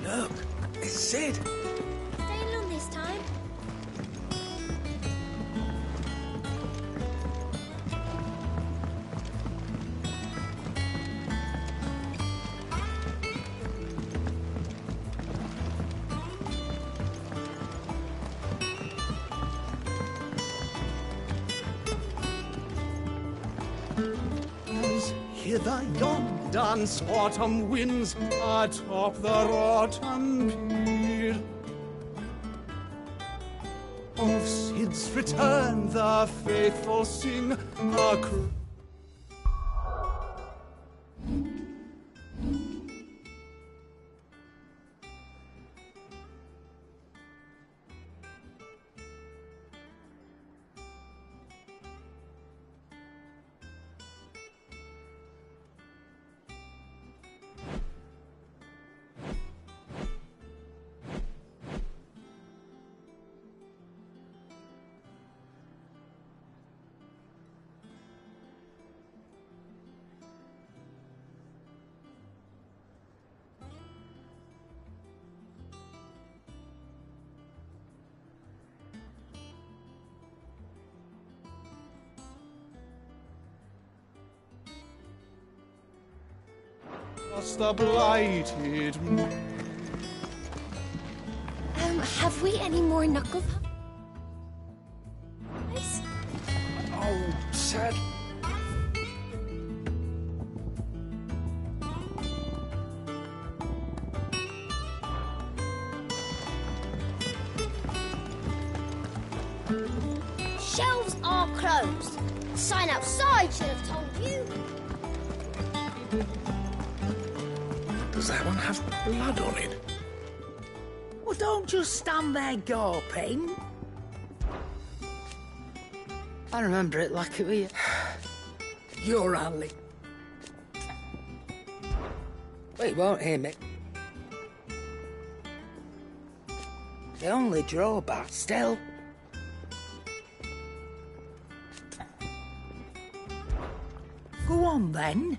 Look, it's Sid. Stay alone this time. Hither yon dance autumn winds atop the rotten pier. Of Sid's return the faithful sing a across the blighted moon. Have we any more knuckle pies? Oh, sad. Shelves are closed. The sign outside should have told you. Does that one have blood on it? Well, don't just stand there gawping. I remember it like it was your alley. Well, you won't hear me. The only drawback still. Go on then.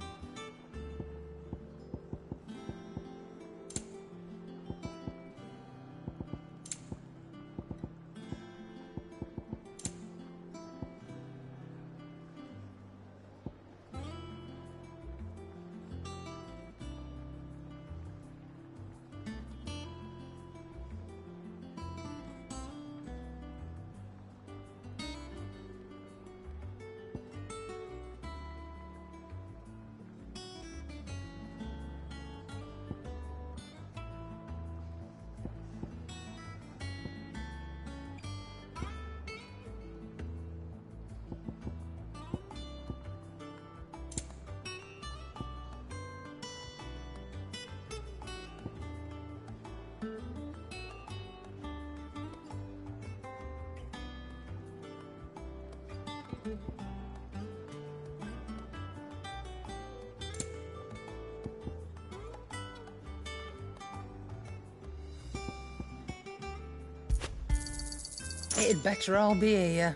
It'd better all be here.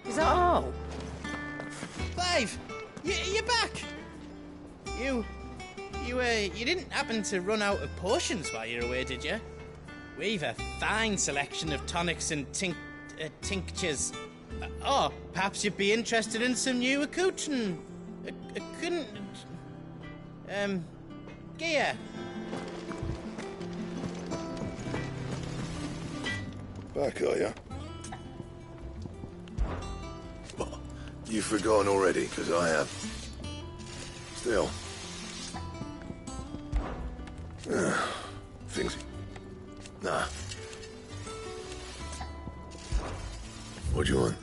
Is that all? Clive, you're back. You didn't happen to run out of potions while you're away, did you? We've a fine selection of tonics and tinctures. Or perhaps you'd be interested in some new gear. Back, are ya? Well, you've forgotten already, because I have. Still. Things... Nah. What do you want?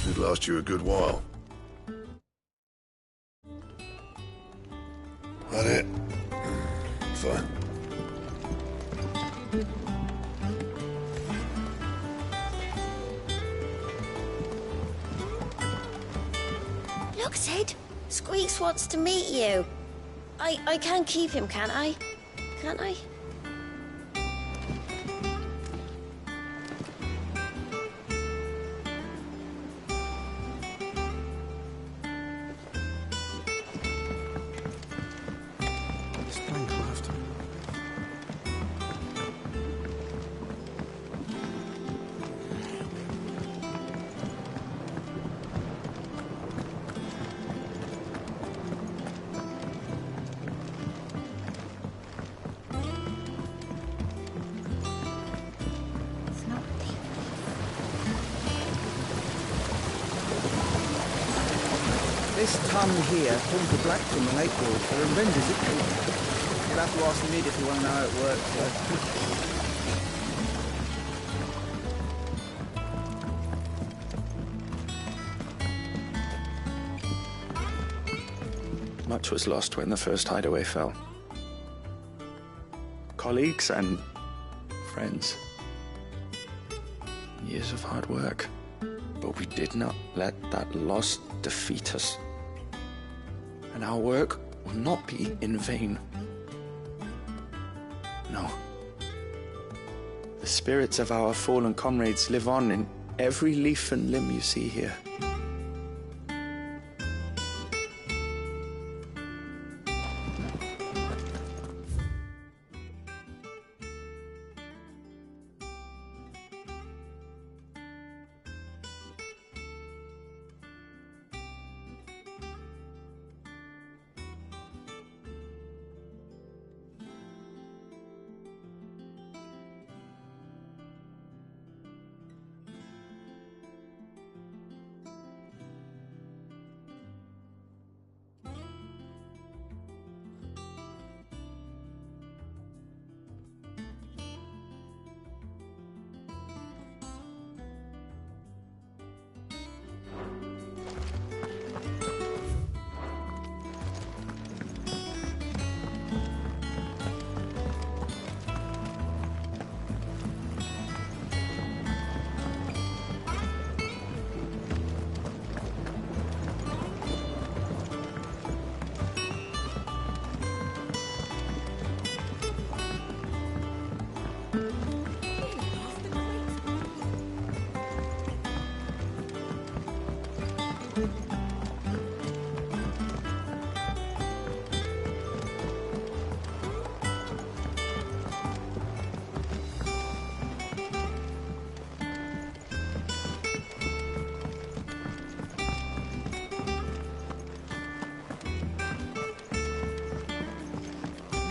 Should last you a good while. That it? Fine. Look, Sid. Squeaks wants to meet you. I can keep him, can't I? Can't I? This plank left. It's not deep. This tongue here pulls the black from the lake water and renders it clean. You'll have to ask Mid if you want to know how it works, sir. Much was lost when the first hideaway fell. Colleagues and friends. Years of hard work. But we did not let that loss defeat us. And our work will not be in vain. No. The spirits of our fallen comrades live on in every leaf and limb you see here.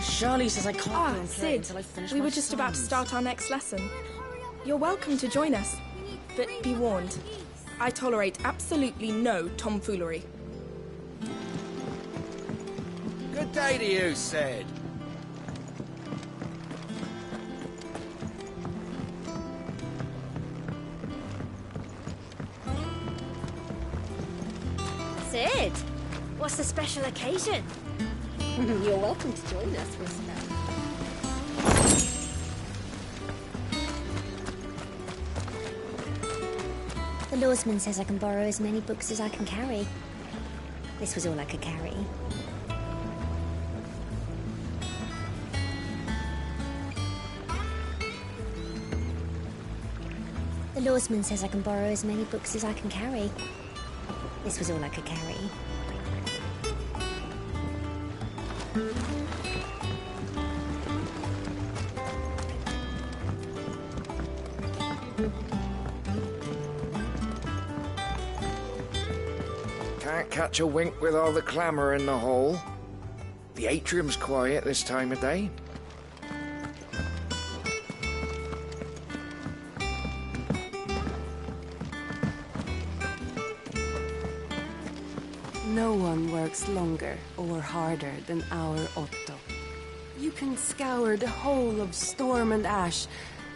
Shirley says I can't go and play Sid, until I finish we my were just about to sums. start our next lesson. You're welcome to join us, but be warned, I tolerate absolutely no tomfoolery. Good day to you, Sid. Sid, what's the special occasion? You're welcome to join us, Whisper. The lawsman says I can borrow as many books as I can carry. This was all I could carry. The lawsman says I can borrow as many books as I can carry. This was all I could carry. Can't catch a wink with all the clamour in the hall. The atrium's quiet this time of day. No one works longer or harder than our Otto. You can scour the whole of Storm and Ash,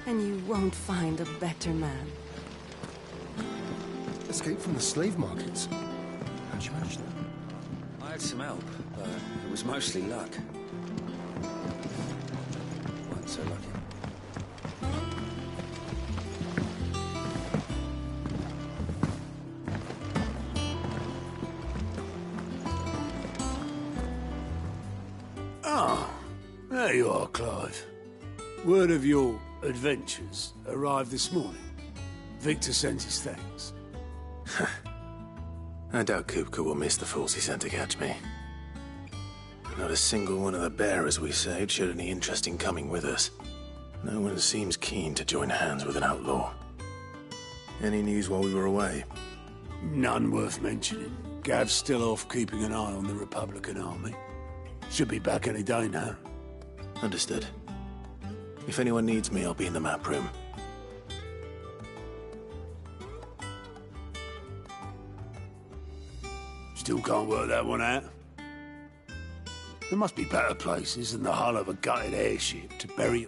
and you won't find a better man. Escape from the slave markets. How'd you manage that? I had some help, but it was mostly luck. Wasn't so lucky. There you are, Clive. Word of your adventures arrived this morning. Victor sends his thanks. I doubt Kupka will miss the fools he sent to catch me. Not a single one of the bearers we saved showed any interest in coming with us. No one seems keen to join hands with an outlaw. Any news while we were away? None worth mentioning. Gav's still off keeping an eye on the Republican army. Should be back any day now. Understood. If anyone needs me, I'll be in the map room. Still can't work that one out. There must be better places than the hull of a gutted airship to bury...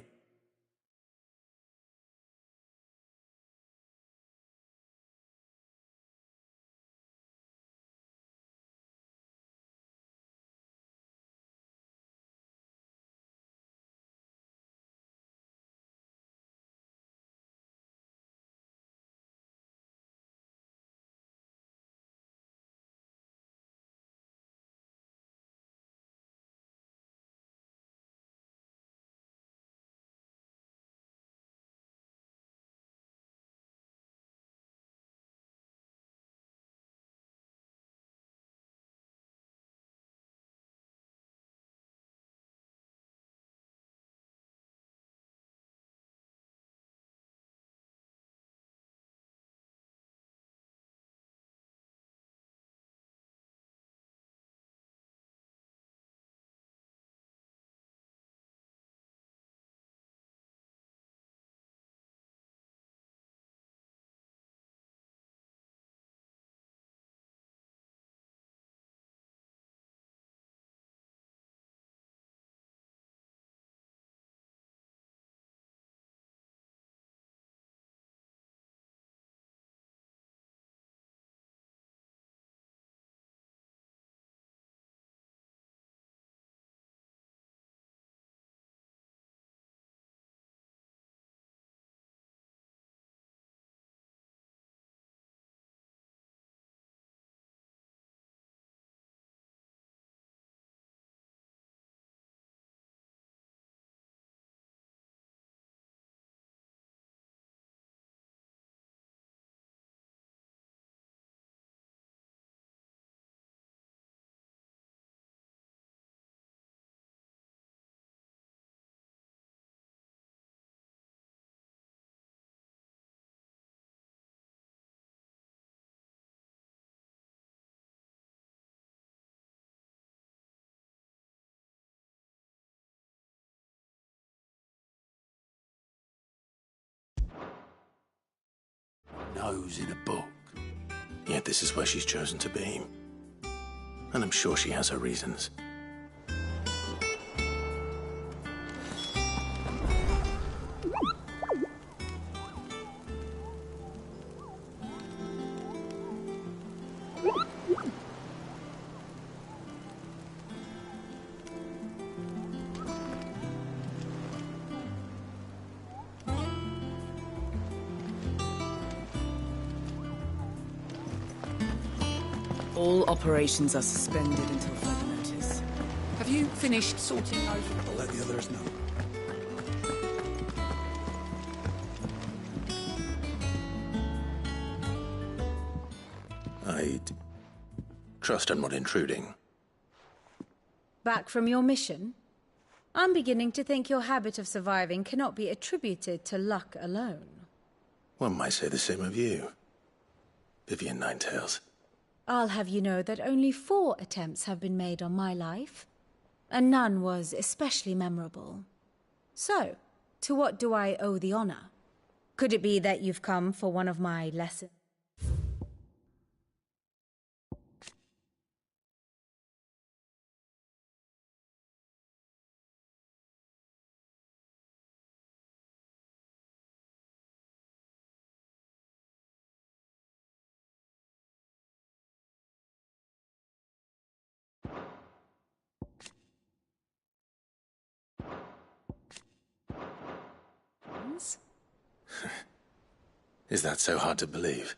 Nose in a book. Yet this is where she's chosen to be. And I'm sure she has her reasons. All operations are suspended until further notice. Have you finished sorting over? I'll let the others know. I'd trust I'm not intruding. Back from your mission? I'm beginning to think your habit of surviving cannot be attributed to luck alone. One might say the same of you, Vivian Ninetails. I'll have you know that only 4 attempts have been made on my life, and none was especially memorable. So, to what do I owe the honor? Could it be that you've come for one of my lessons? Is that so hard to believe?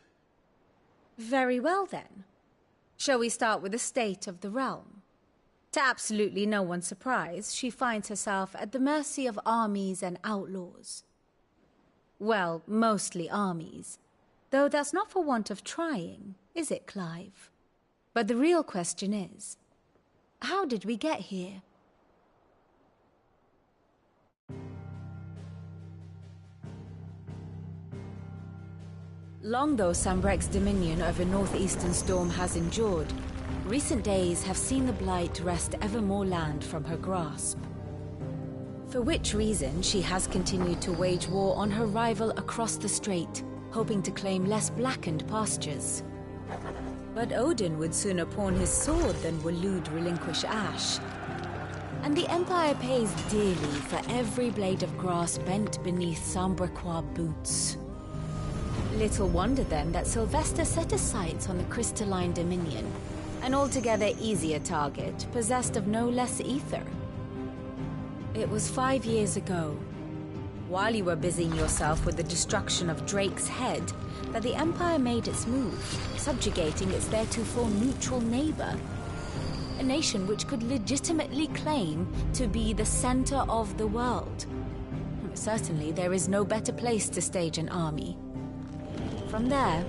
Very well then. Shall we start with the state of the realm? To absolutely no one's surprise, she finds herself at the mercy of armies and outlaws. Well, mostly armies. Though that's not for want of trying, is it, Clive? But the real question is, how did we get here? Long though Sambrek's dominion over northeastern Storm has endured, recent days have seen the Blight wrest ever more land from her grasp. For which reason she has continued to wage war on her rival across the strait, hoping to claim less blackened pastures. But Odin would sooner pawn his sword than Waloed relinquish Ash. And the Empire pays dearly for every blade of grass bent beneath Sambrequois boots. Little wonder then that Sylvester set his sights on the crystalline dominion, an altogether easier target, possessed of no less ether. It was 5 years ago, while you were busying yourself with the destruction of Drake's head, that the Empire made its move, subjugating its theretofore neutral neighbor. A nation which could legitimately claim to be the center of the world. Certainly, there is no better place to stage an army. From there,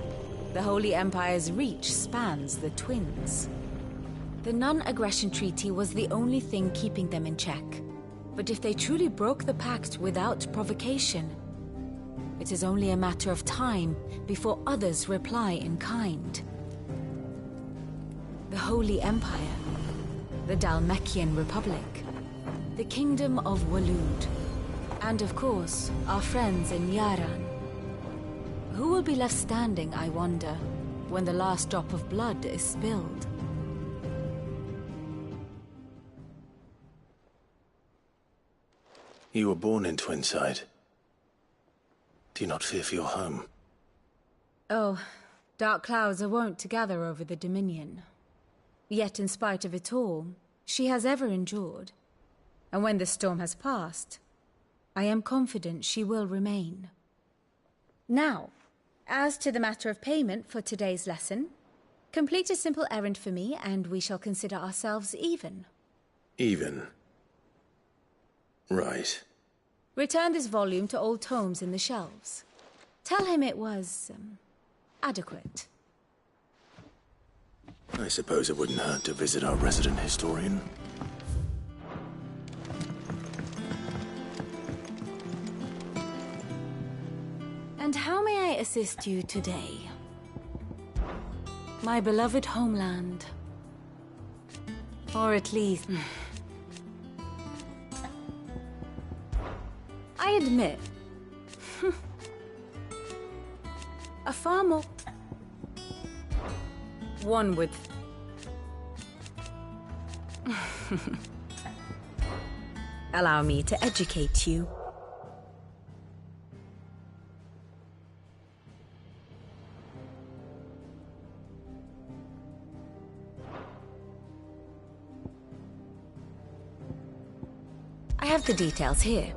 the Holy Empire's reach spans the Twins. The non-aggression treaty was the only thing keeping them in check. But if they truly broke the pact without provocation, it is only a matter of time before others reply in kind. The Holy Empire, the Dhalmekian Republic, the Kingdom of Waloed, and of course, our friends in Yaran. Who will be left standing, I wonder, when the last drop of blood is spilled? You were born in Twinside. Do you not fear for your home? Oh, dark clouds are wont to gather over the Dominion. Yet in spite of it all, she has ever endured. And when the storm has passed, I am confident she will remain. Now, as to the matter of payment for today's lesson, complete a simple errand for me and we shall consider ourselves even. Even? Right. Return this volume to old tomes in the shelves. Tell him it was, adequate. I suppose it wouldn't hurt to visit our resident historian. And how may I assist you today? My beloved homeland. Or at least... I admit... a far more... One would... Allow me to educate you. I have the details here.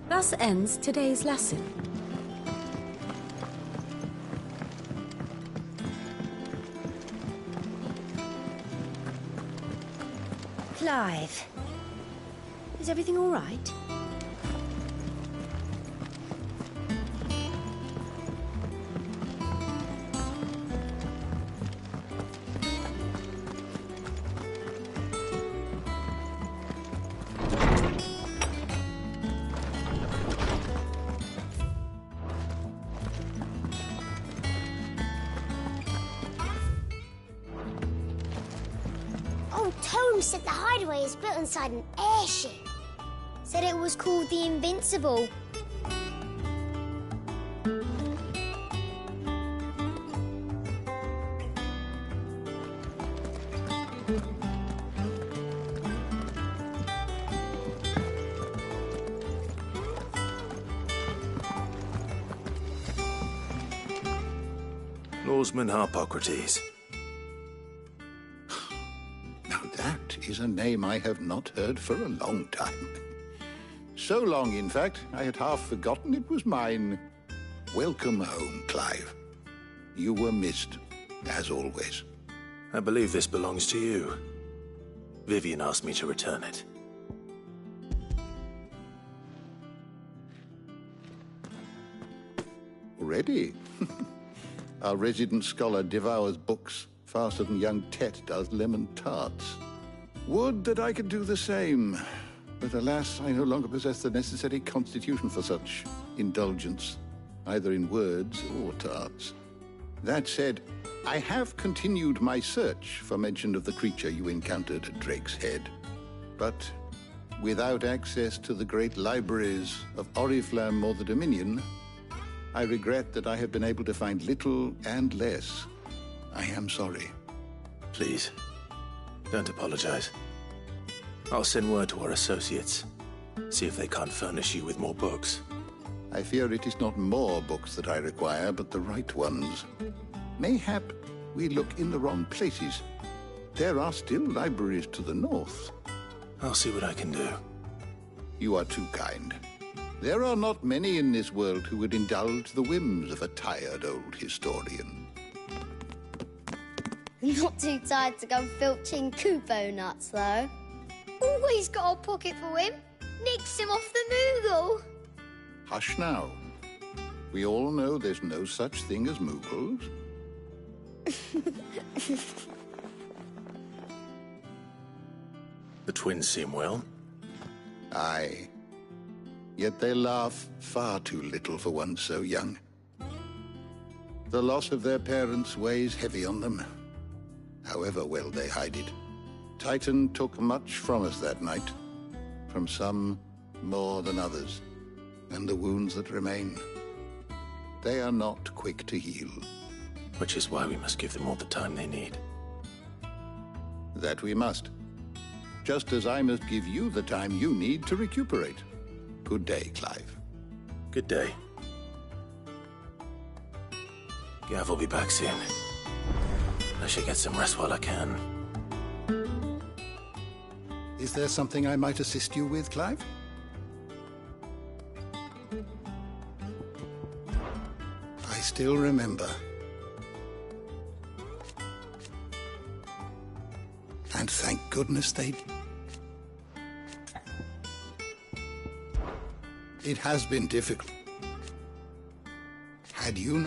Thus ends today's lesson. Clive, is everything all right? Tome said the hideaway is built inside an airship. Said it was called the Invincible. Norseman Harpocrates. Is a name I have not heard for a long time. So long, in fact, I had half forgotten it was mine. Welcome home, Clive. You were missed, as always. I believe this belongs to you. Vivian asked me to return it. Already? Our resident scholar devours books faster than young Tet does lemon tarts. Would that I could do the same, but alas, I no longer possess the necessary constitution for such indulgence, either in words or tarts. That said, I have continued my search for mention of the creature you encountered at Drake's Head, but without access to the great libraries of Oriflamme or the Dominion, I regret that I have been able to find little and less. I am sorry. Please. Don't apologize. I'll send word to our associates. See if they can't furnish you with more books. I fear it is not more books that I require, but the right ones. Mayhap we look in the wrong places. There are still libraries to the north. I'll see what I can do. You are too kind. There are not many in this world who would indulge the whims of a tired old historian. Not too tired to go filching Kupo nuts, though. Always got a pocket for him. Nicks him off the Moogle. Hush now. We all know there's no such thing as Moogles. The twins seem well. Aye. Yet they laugh far too little for one so young. The loss of their parents weighs heavy on them, however well they hide it. Titan took much from us that night, from some more than others, and the wounds that remain, they are not quick to heal. Which is why we must give them all the time they need. That we must. Just as I must give you the time you need to recuperate. Good day, Clive. Good day. Gav will be back soon. I should get some rest while I can. Is there something I might assist you with, Clive? I still remember. And thank goodness they... It has been difficult. Had you...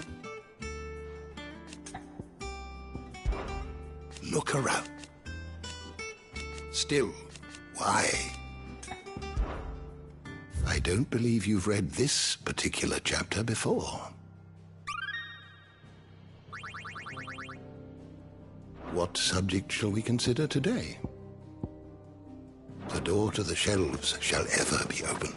Look around. Still, why? I don't believe you've read this particular chapter before. What subject shall we consider today? The door to the shelves shall ever be open.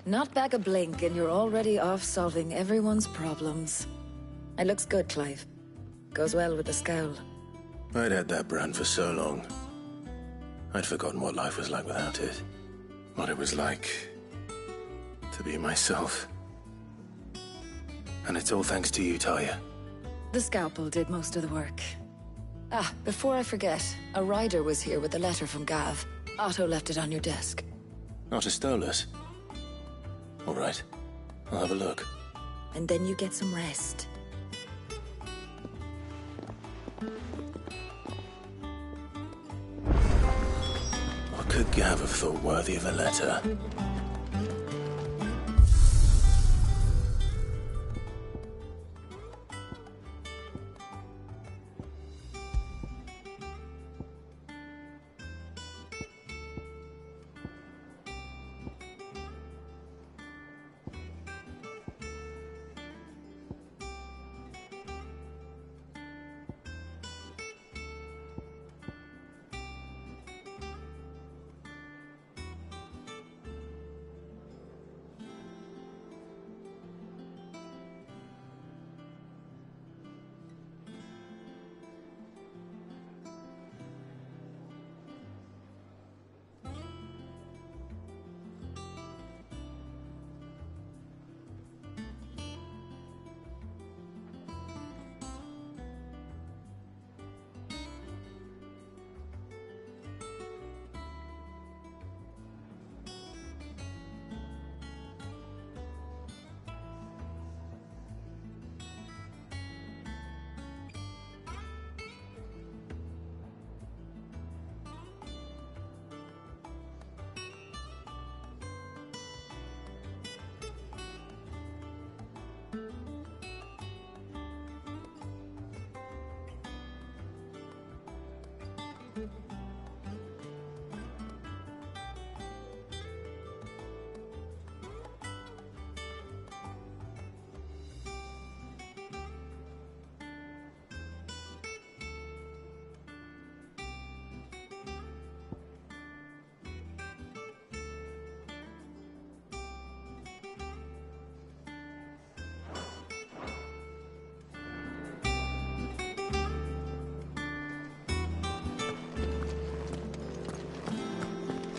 Not back a blink and you're already off solving everyone's problems. It looks good, Clive. Goes well with the scowl. I'd had that brand for so long. I'd forgotten what life was like without it. What it was like to be myself. And it's all thanks to you, Talia. The scalpel did most of the work. Ah, before I forget, a rider was here with a letter from Gav. Otto left it on your desk. Not a Stolas. All right. I'll have a look. And then you get some rest. What could Gav have thought worthy of a letter?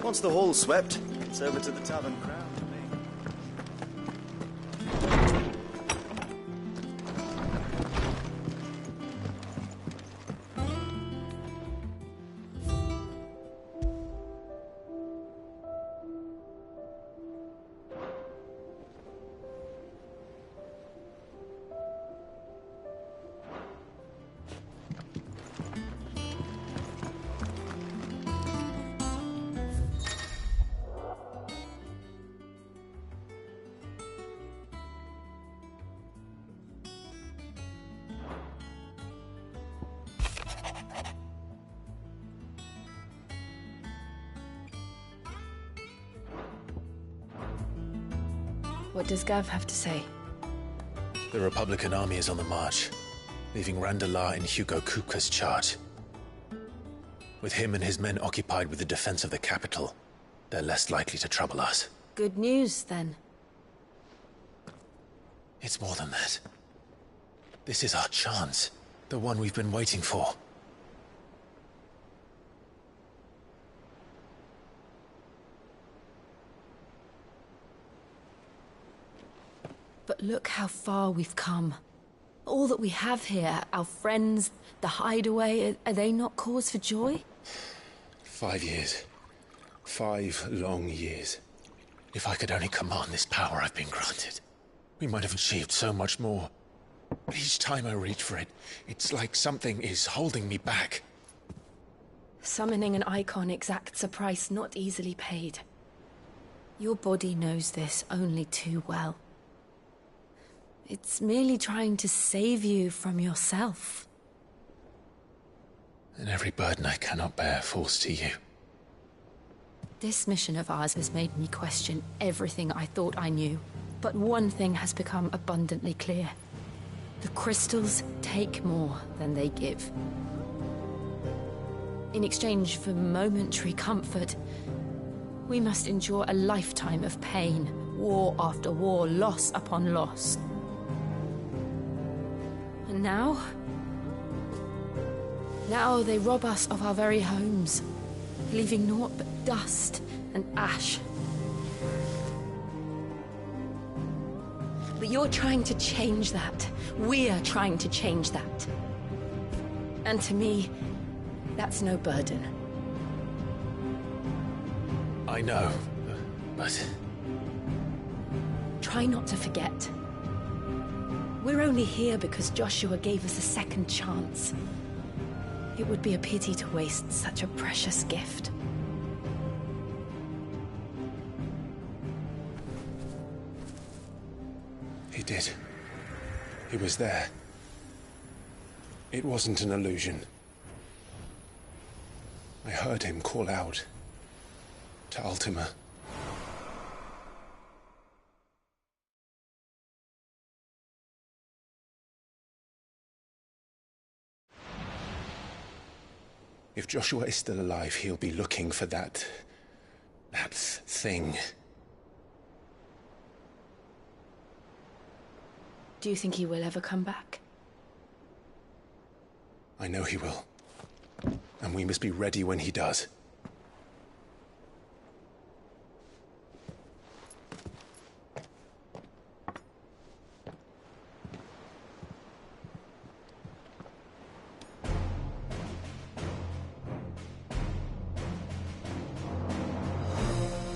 Once the hall's swept, it's over to the tavern crowd. What does Gav have to say? The Republican army is on the march, leaving Randalar in Hugo Kupka's charge. With him and his men occupied with the defense of the capital, they're less likely to trouble us. Good news, then. It's more than that. This is our chance, the one we've been waiting for. But look how far we've come. All that we have here, our friends, the hideaway, are they not cause for joy? 5 years. 5 long years. If I could only command this power I've been granted, we might have achieved so much more. But each time I reach for it, it's like something is holding me back. Summoning an icon exacts a price not easily paid. Your body knows this only too well. It's merely trying to save you from yourself. And every burden I cannot bear falls to you. This mission of ours has made me question everything I thought I knew. But one thing has become abundantly clear. The crystals take more than they give. In exchange for momentary comfort, we must endure a lifetime of pain, war after war, loss upon loss. And now they rob us of our very homes, leaving naught but dust and ash. But you're trying to change that. We're trying to change that. And to me, that's no burden. I know, but... Try not to forget. We're only here because Joshua gave us a second chance. It would be a pity to waste such a precious gift. He did. He was there. It wasn't an illusion. I heard him call out to Ultima. If Joshua is still alive, he'll be looking for that thing. Do you think he will ever come back? I know he will. And we must be ready when he does.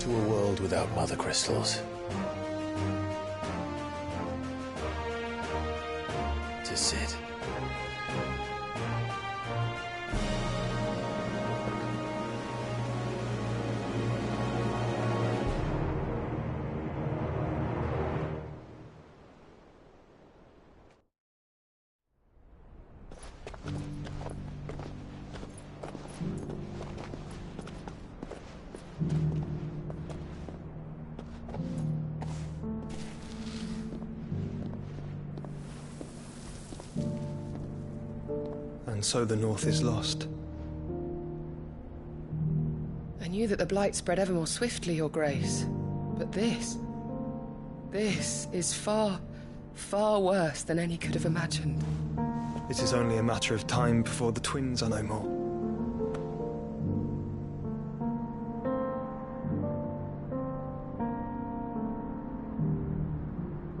To a world without mother crystals. To Sid. And so the North is lost. I knew that the Blight spread ever more swiftly, Your Grace. But this is far, far worse than any could have imagined. It is only a matter of time before the twins are no more.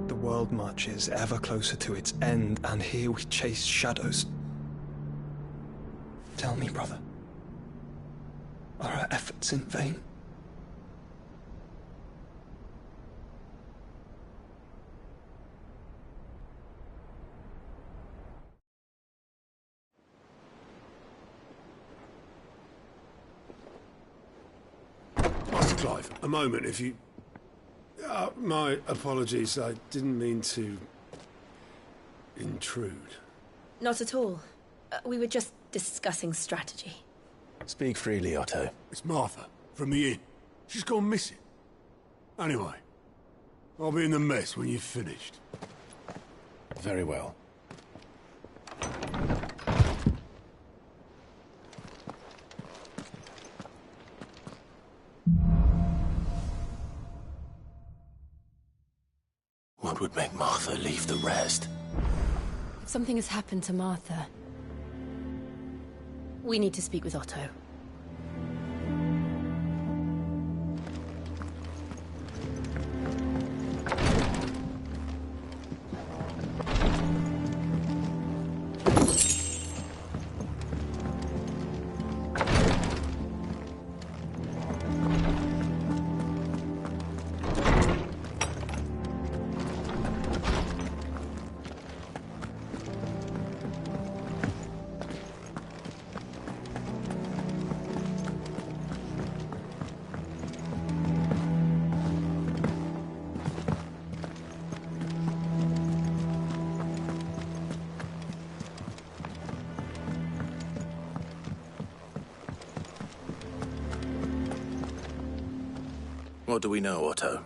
The world marches ever closer to its end, and here we chase shadows. Tell me, brother, are our efforts in vain? Master Clive, a moment, if you... my apologies, I didn't mean to... intrude. Not at all. We were just discussing strategy. Speak freely, Otto. It's Martha, from the inn. She's gone missing. Anyway, I'll be in the mess when you've finished. Very well. What would make Martha leave the rest? If something has happened to Martha, we need to speak with Otto. What do we know, Otto?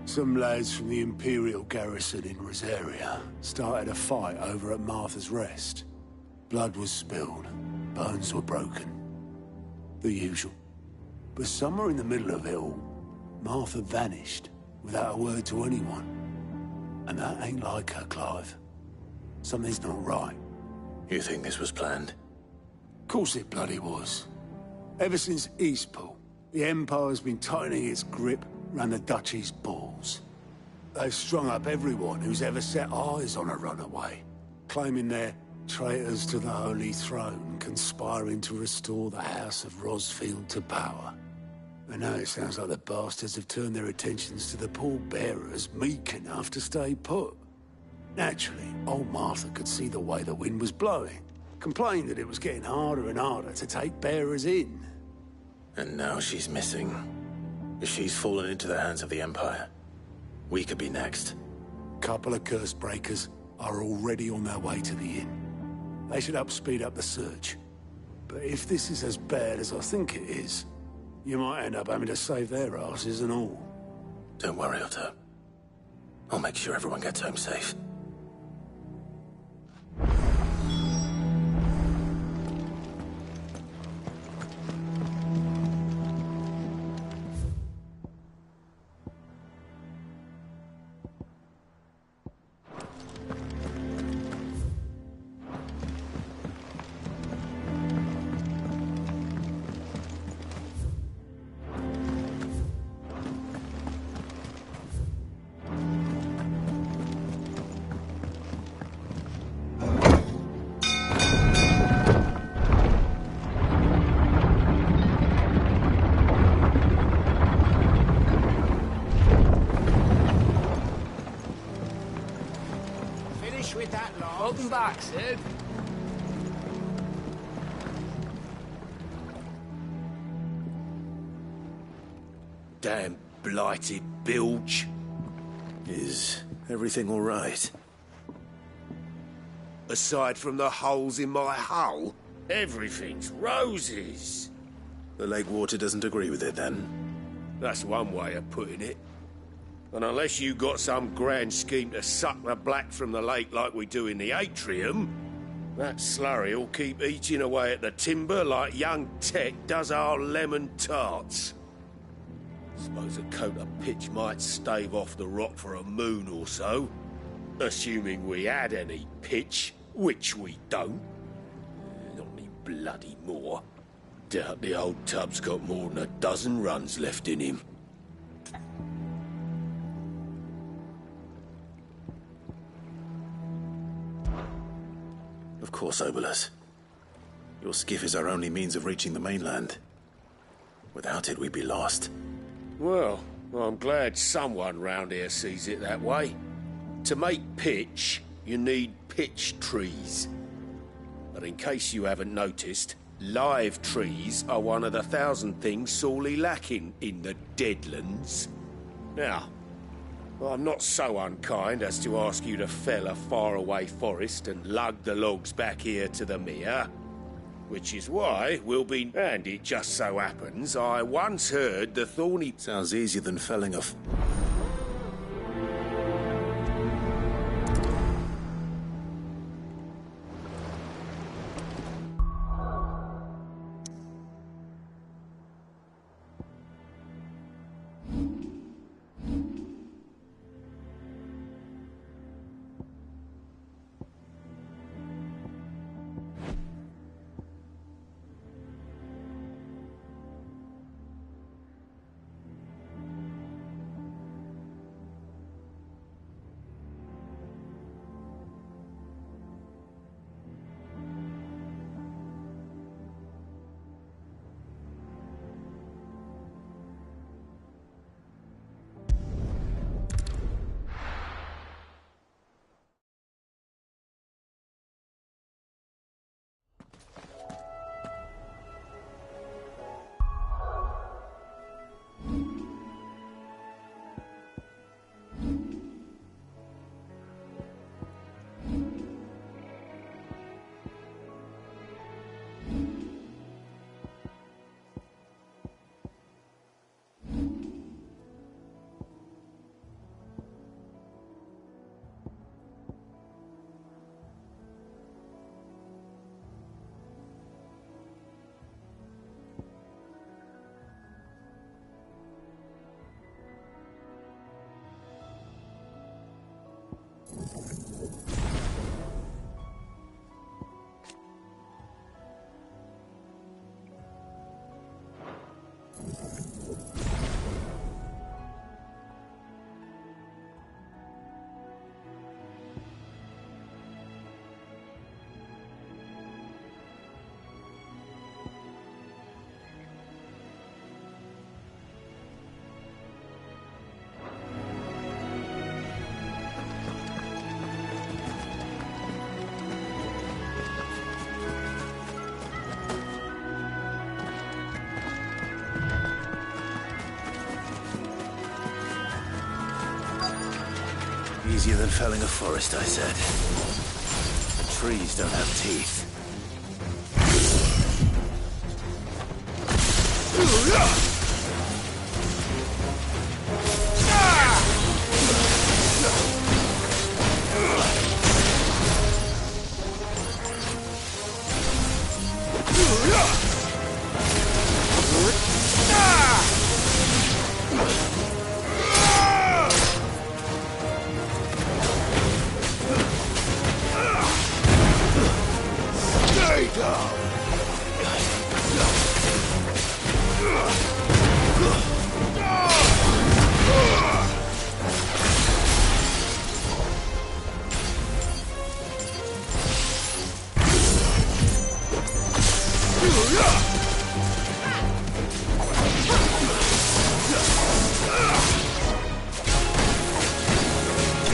Some lads from the Imperial garrison in Rosaria started a fight over at Martha's Rest. Blood was spilled, bones were broken. The usual. But somewhere in the middle of it all, Martha vanished without a word to anyone. And that ain't like her, Clive. Something's not right. You think this was planned? Course it bloody was. Ever since Eastpool, the Empire's been tightening its grip round the Duchy's balls. They've strung up everyone who's ever set eyes on a runaway, claiming they're traitors to the Holy Throne, conspiring to restore the House of Rosfield to power. And now it sounds like the bastards have turned their attentions to the pallbearers meek enough to stay put. Naturally, old Martha could see the way the wind was blowing, complained that it was getting harder and harder to take bearers in. And now she's missing. If she's fallen into the hands of the Empire, we could be next. Couple of curse breakers are already on their way to the inn. They should help speed up the search. But if this is as bad as I think it is, you might end up having to save their asses and all. Don't worry, Otto. I'll make sure everyone gets home safe. With that lot. Welcome back, Sid. Damn blighted bilge. Is everything all right? Aside from the holes in my hull, everything's roses. The lake water doesn't agree with it, then? That's one way of putting it. And unless you got some grand scheme to suck the black from the lake like we do in the atrium, that slurry'll keep eating away at the timber like young Tech does our lemon tarts. Suppose a coat of pitch might stave off the rock for a moon or so, assuming we had any pitch, which we don't. Not any bloody more. Doubt the old tub's got more than a dozen runs left in him. Of course, Obolus. Your skiff is our only means of reaching the mainland. Without it, we'd be lost. Well, I'm glad someone round here sees it that way. To make pitch, you need pitch trees. But in case you haven't noticed, live trees are one of the 1,000 things sorely lacking in the Deadlands. Now, I'm not so unkind as to ask you to fell a faraway forest and lug the logs back here to the mere, which is why we'll be... And it just so happens I once heard the thorny... Sounds easier than felling a... Easier than felling a forest, I said. The trees don't have teeth.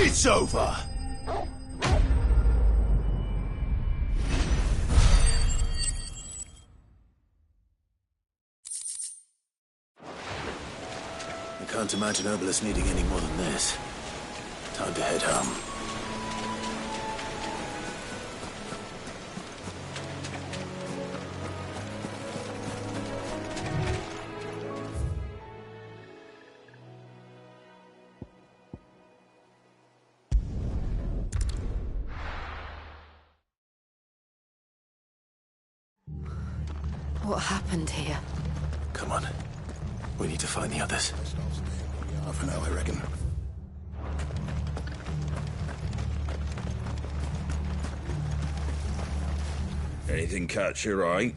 It's over! I can't imagine Obelisk needing any more than this. Time to head home. What happened here? Come on. We need to find the others. Half an hour, I reckon. Anything catch your eye?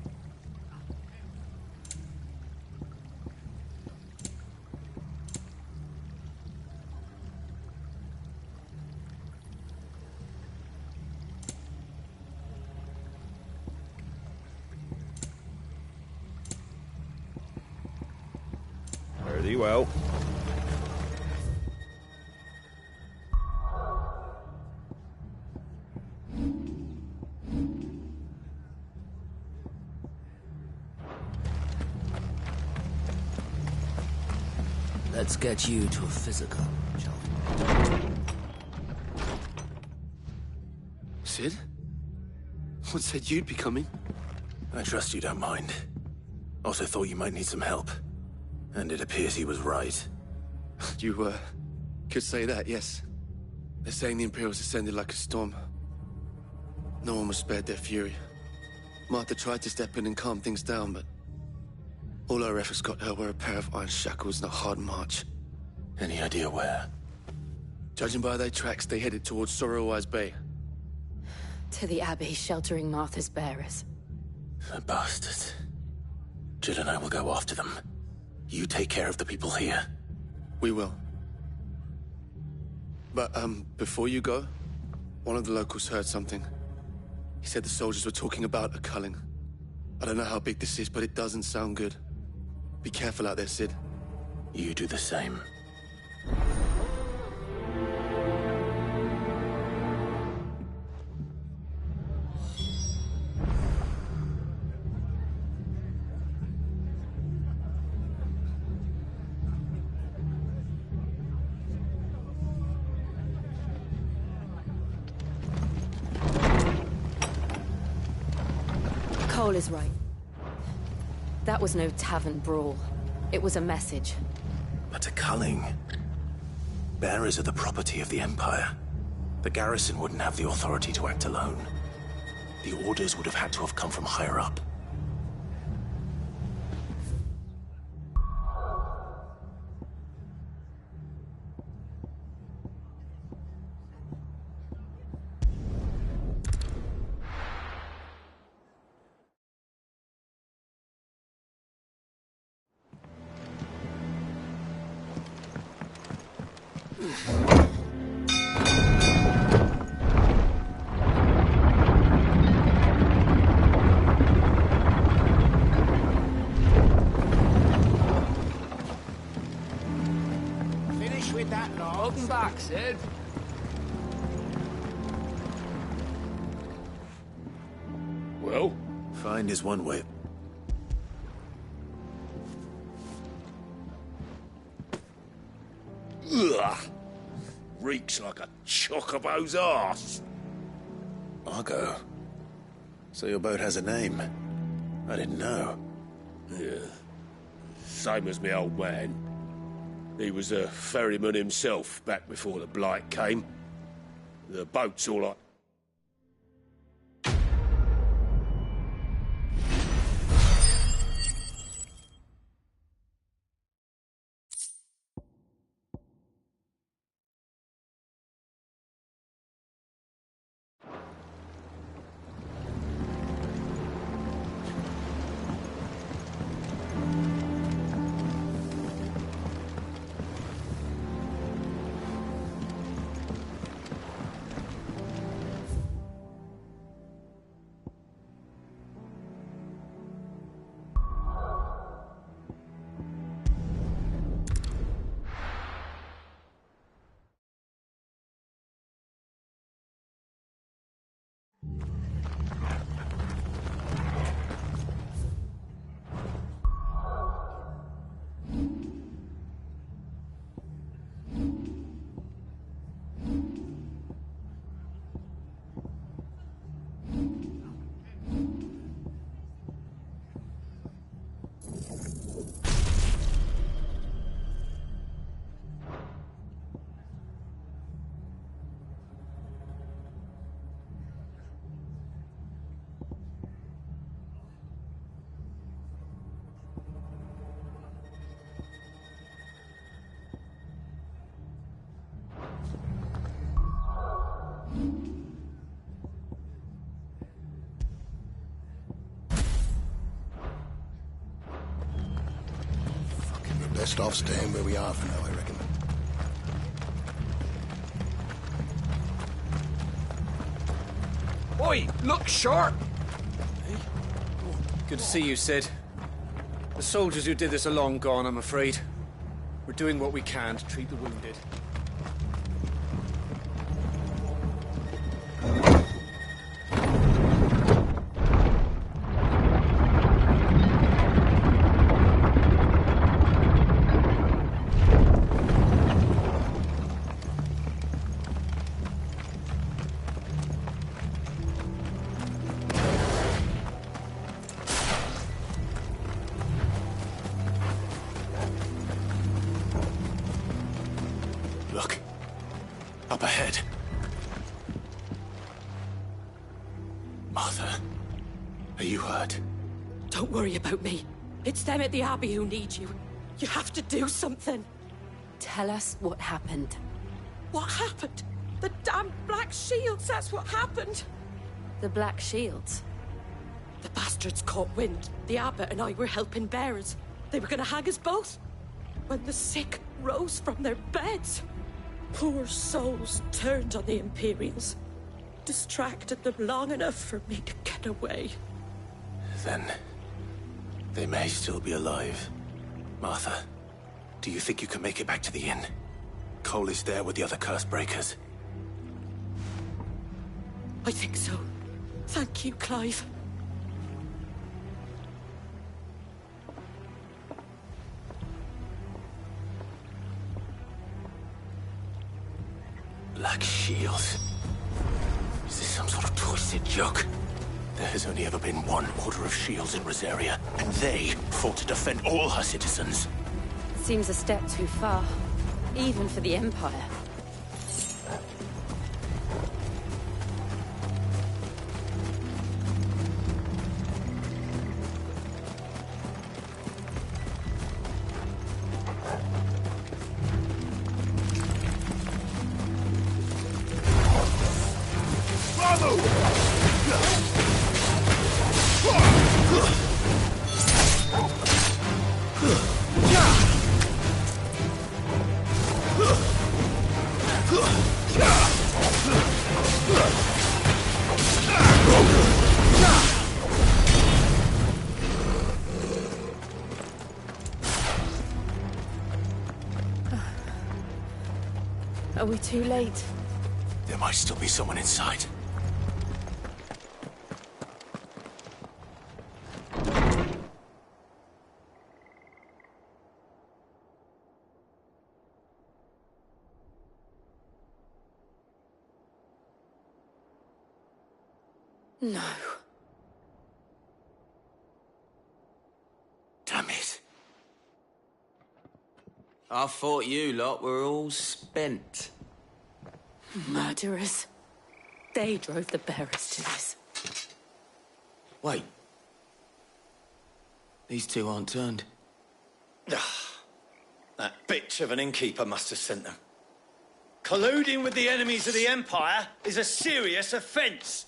Very well. Let's get you to a physical, shall we? Sid? What said you'd be coming? I trust you don't mind. Also thought you might need some help. And it appears he was right. You, could say that, yes. They're saying the Imperials descended like a storm. No one was spared their fury. Martha tried to step in and calm things down, but all our efforts got her were a pair of iron shackles and a hard march. Any idea where? Judging by their tracks, they headed towards Sorrowwise Bay. To the Abbey sheltering Martha's bearers. The bastards. Jill and I will go after them. You take care of the people here. We will. But, before you go, one of the locals heard something. He said the soldiers were talking about a culling. I don't know how big this is, but it doesn't sound good. Be careful out there, Sid. You do the same. Cole is right. That was no tavern brawl. It was a message. But a culling. Bearers are the property of the Empire. The garrison wouldn't have the authority to act alone. The orders would have had to have come from higher up. Finish with that lot. Welcome back, Sid. Well? Find is one way. Ugh. reeks like a chocobo's arse. Argo? So your boat has a name? I didn't know. Yeah. Same as me old man. He was a ferryman himself back before the Blight came. The boat's all I... Best off staying where we are for now, I reckon. Oi, look sharp! Good to see you, Sid. The soldiers who did this are long gone, I'm afraid. We're doing what we can to treat the wounded. Look. Up ahead. Martha, are you hurt? Don't worry about me. It's them at the Abbey who need you. You have to do something. Tell us what happened. What happened? The damn Black Shields, that's what happened. The Black Shields? The bastards caught wind. The abbot and I were helping bearers. They were gonna hang us both. When the sick rose from their beds, poor souls turned on the Imperials. Distracted them long enough for me to get away. Then they may still be alive. Martha, do you think you can make it back to the inn? Cole is there with the other curse breakers. I think so. Thank you, Clive. Black Shields. Is this some sort of twisted joke? There has only ever been one Order of Shields in Rosaria, and they fought to defend all her citizens. Seems a step too far, even for the Empire. Are we too late? There might still be someone inside. No. Damn it. I thought you lot were all spent. Murderers. They drove the bearers to this. Wait. These two aren't turned. That bitch of an innkeeper must have sent them. Colluding with the enemies of the Empire is a serious offence.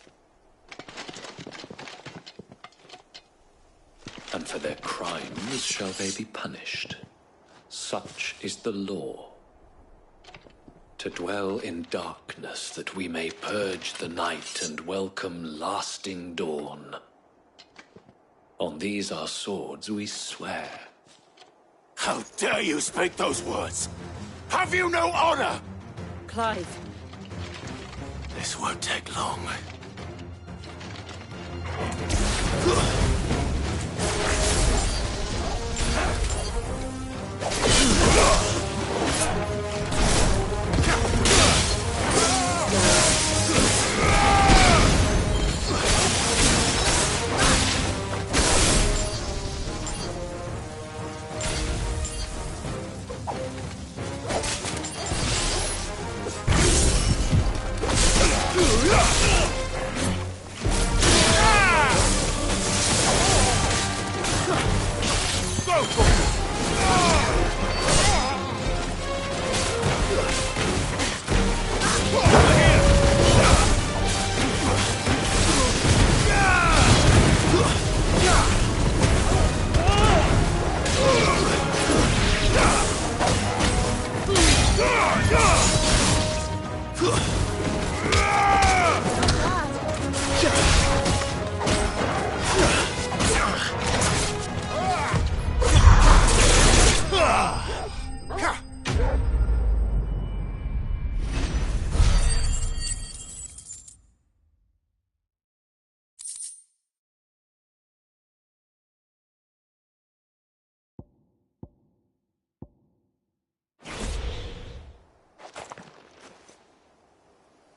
And for their crimes shall they be punished. Such is the law. To dwell in darkness that we may purge the night and welcome lasting dawn. On these our swords we swear. How dare you speak those words? Have you no honor? Clive. This won't take long.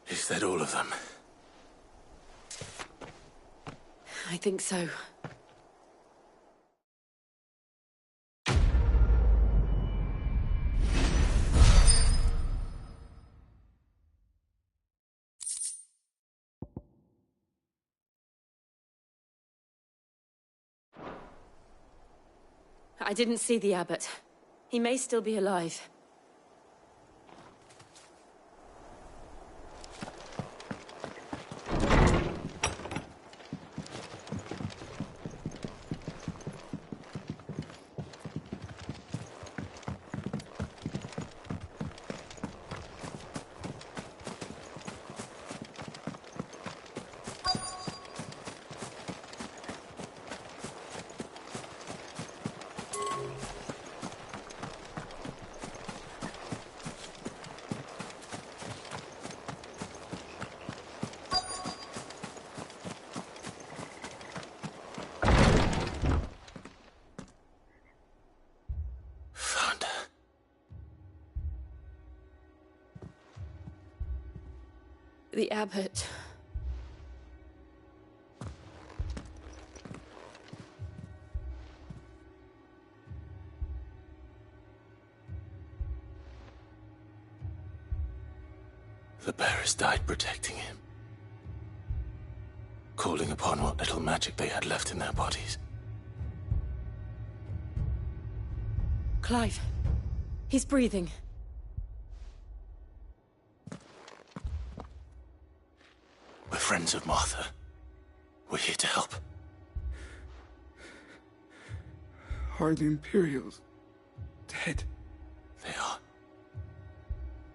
Is that all of them? I think so. I didn't see the abbot. He may still be alive. The abbot. The bearers died protecting him. Calling upon what little magic they had left in their bodies. Clive. He's breathing. We're friends of Martha. We're here to help. Are the Imperials dead? They are.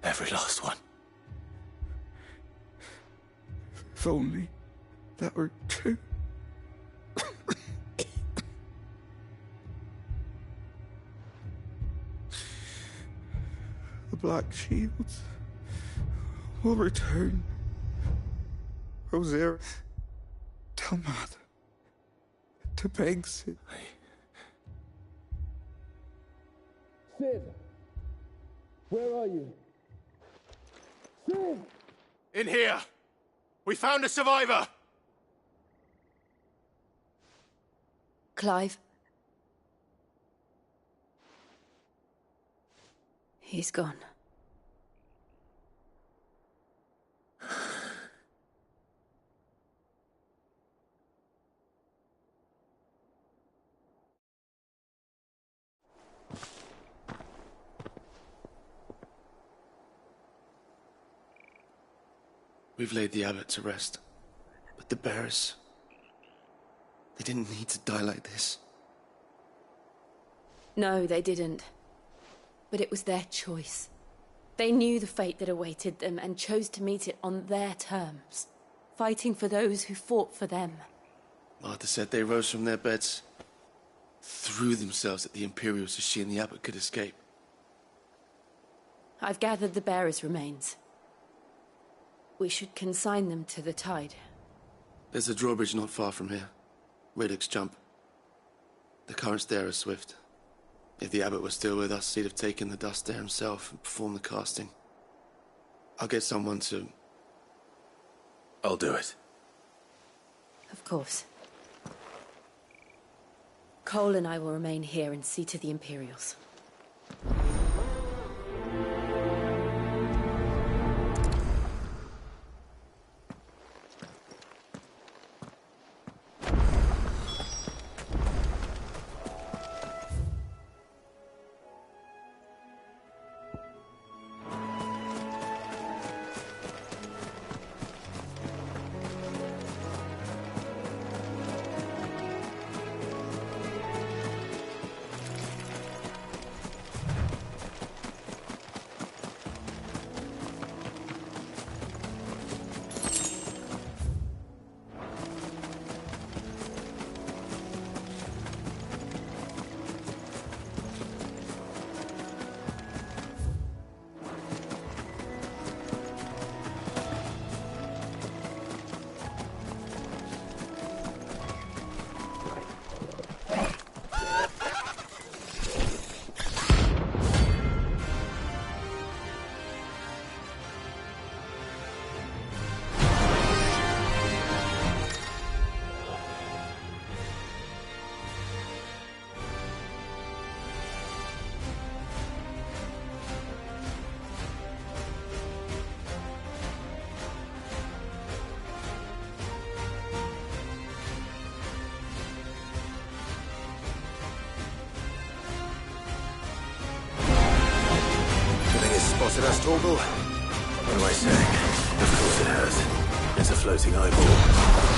Every last one. If only that were true. The Black Shields will return. Rosera, tell Mother to beg Sid. Sid! Where are you? Sid! In here! We found a survivor! Clive. He's gone. We've laid the abbot to rest. But the bearers... they didn't need to die like this. No, they didn't. But it was their choice. They knew the fate that awaited them and chose to meet it on their terms, fighting for those who fought for them. Martha said they rose from their beds, threw themselves at the Imperials so she and the abbot could escape. I've gathered the bearers' remains. We should consign them to the tide. There's a drawbridge not far from here. Radix jump. The currents there are swift. If the abbot was still with us, he'd have taken the dust there himself and performed the casting. I'll get someone to... I'll do it. Of course. Cole and I will remain here and see to the Imperials. Spotted us, Torgal? What am I saying? Of course it has. It's a floating eyeball.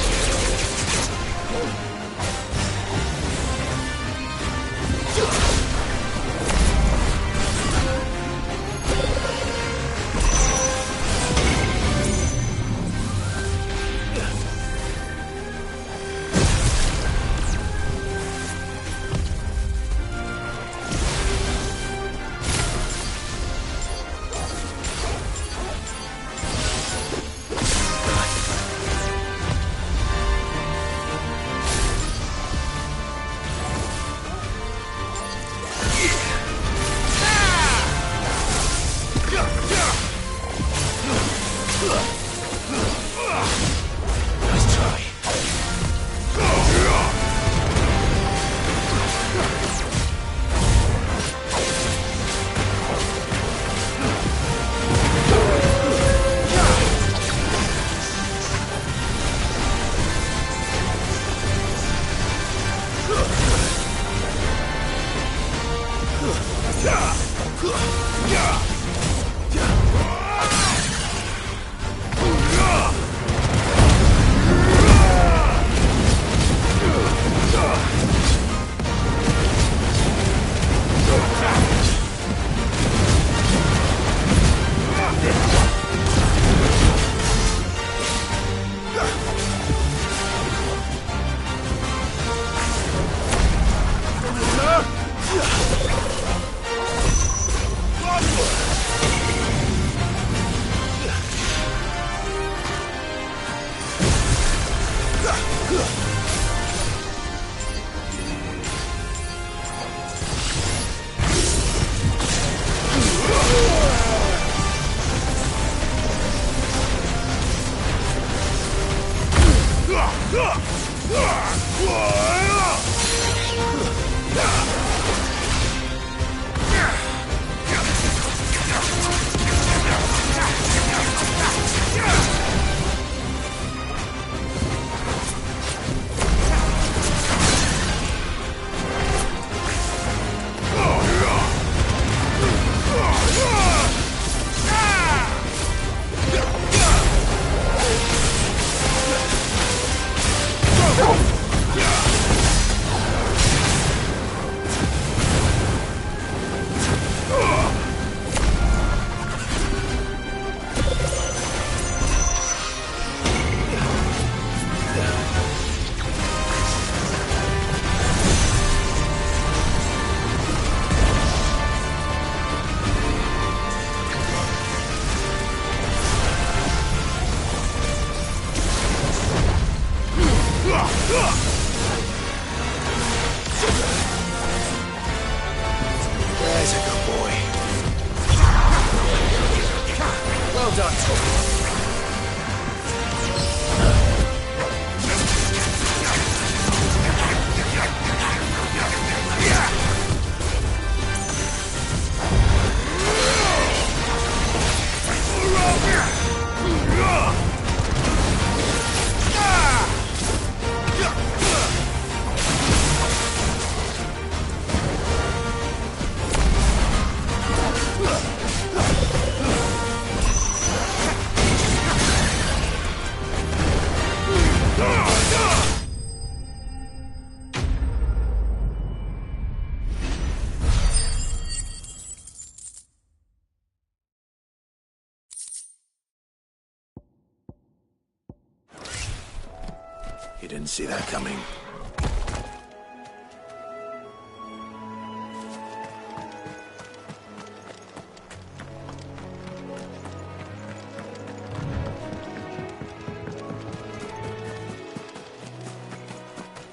You didn't see that coming.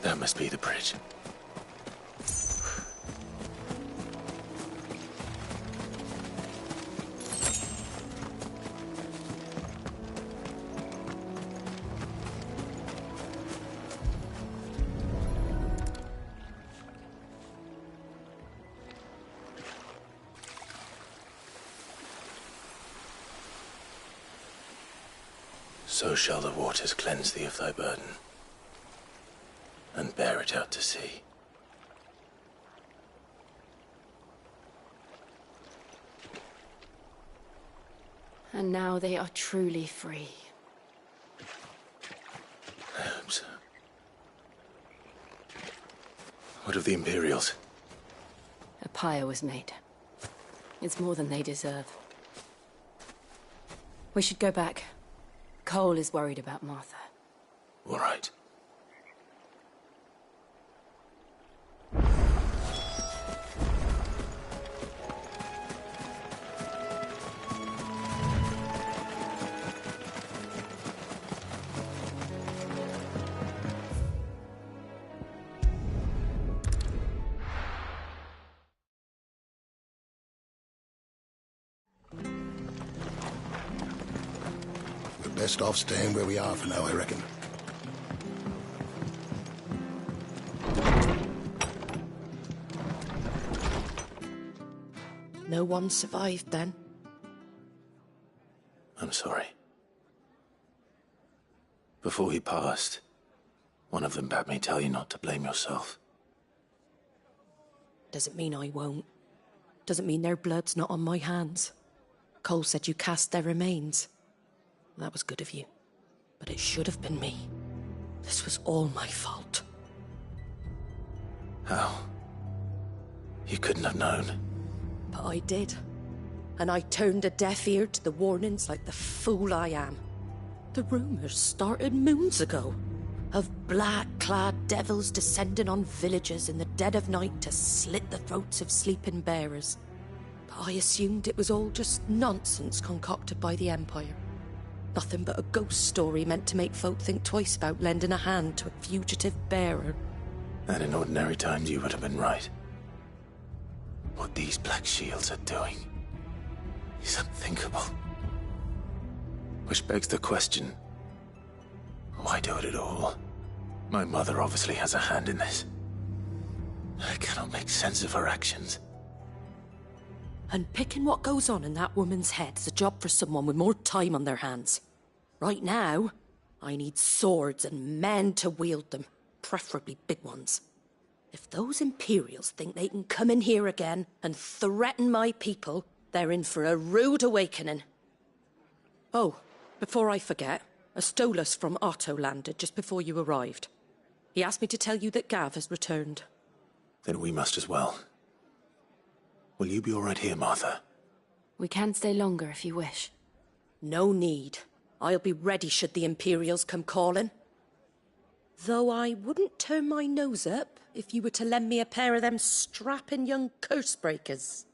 That must be the bridge. So shall the waters cleanse thee of thy burden, and bear it out to sea. And now they are truly free. I hope so. What of the Imperials? A pyre was made. It's more than they deserve. We should go back. Cole is worried about Martha. All right. Best off staying where we are for now, I reckon. No one survived then? I'm sorry. Before he passed, one of them bade me tell you not to blame yourself. Doesn't mean I won't. Doesn't mean their blood's not on my hands. Cole said you cast their remains. That was good of you. But it should have been me. This was all my fault. How? You couldn't have known. But I did. And I turned a deaf ear to the warnings like the fool I am. The rumours started moons ago. Of black-clad devils descending on villages in the dead of night to slit the throats of sleeping bearers. But I assumed it was all just nonsense concocted by the Empire. Nothing but a ghost story meant to make folk think twice about lending a hand to a fugitive bearer. And in ordinary times you would have been right. What these Black Shields are doing is unthinkable. Which begs the question, why do it at all? My mother obviously has a hand in this. I cannot make sense of her actions. And picking what goes on in that woman's head is a job for someone with more time on their hands. Right now, I need swords and men to wield them, preferably big ones. If those Imperials think they can come in here again and threaten my people, they're in for a rude awakening. Oh, before I forget, a Stolas from Otto landed just before you arrived. He asked me to tell you that Gav has returned. Then we must as well. Will you be all right here, Martha? We can stay longer if you wish. No need. I'll be ready should the Imperials come calling. Though I wouldn't turn my nose up if you were to lend me a pair of them strapping young curse breakers.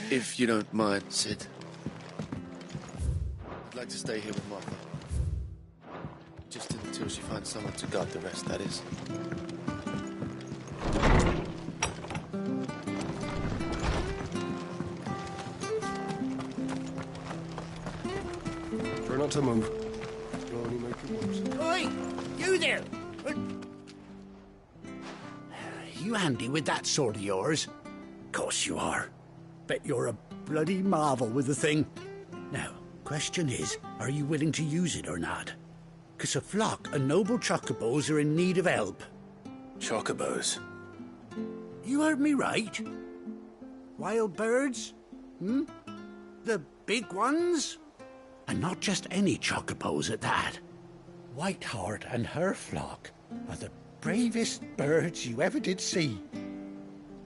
If you don't mind, Sid. I'd like to stay here with Martha. Just until she finds someone to guard the rest, that is. Try not to move. You'll only make it worse. Oi! You there! You handy with that sword of yours? Course you are. Bet you're a bloody marvel with the thing. Now, question is, are you willing to use it or not? 'Cause a flock of noble chocobos are in need of help. Chocobos? You heard me right. Wild birds? Hmm? The big ones? And not just any chocobos at that. Whiteheart and her flock are the bravest birds you ever did see.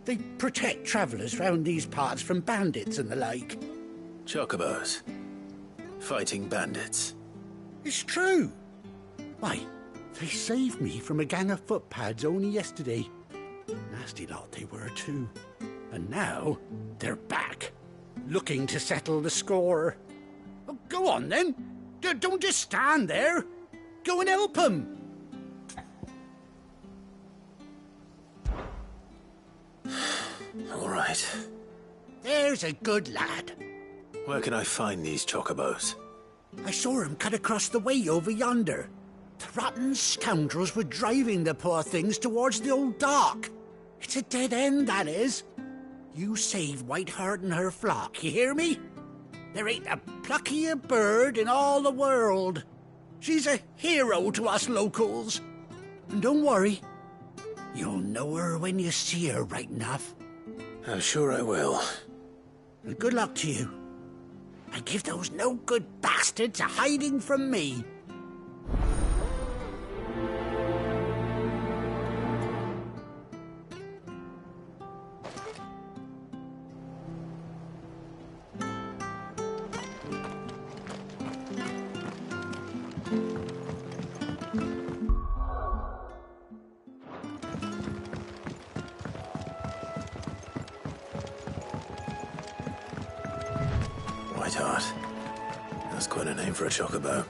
They protect travellers round these parts from bandits and the like. Chocobos? Fighting bandits? It's true. Why, they saved me from a gang of footpads only yesterday. Nasty lot they were too. And now they're back, looking to settle the score. Oh, go on then. Don't just stand there. Go and help them. All right. There's a good lad. Where can I find these chocobos? I saw him cut across the way over yonder. The rotten scoundrels were driving the poor things towards the old dock. It's a dead end, that is. You save Whiteheart and her flock, you hear me? There ain't a pluckier bird in all the world. She's a hero to us locals. And don't worry, you'll know her when you see her right enough. I'm sure I will. And good luck to you. And give those no-good bastards a hiding from me. Whiteheart. That's quite a name for a chocobo.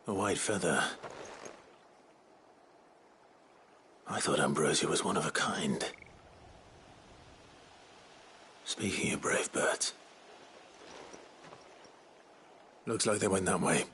A white feather. I thought Ambrosia was one of a kind. Speaking of brave birds, looks like they went that way.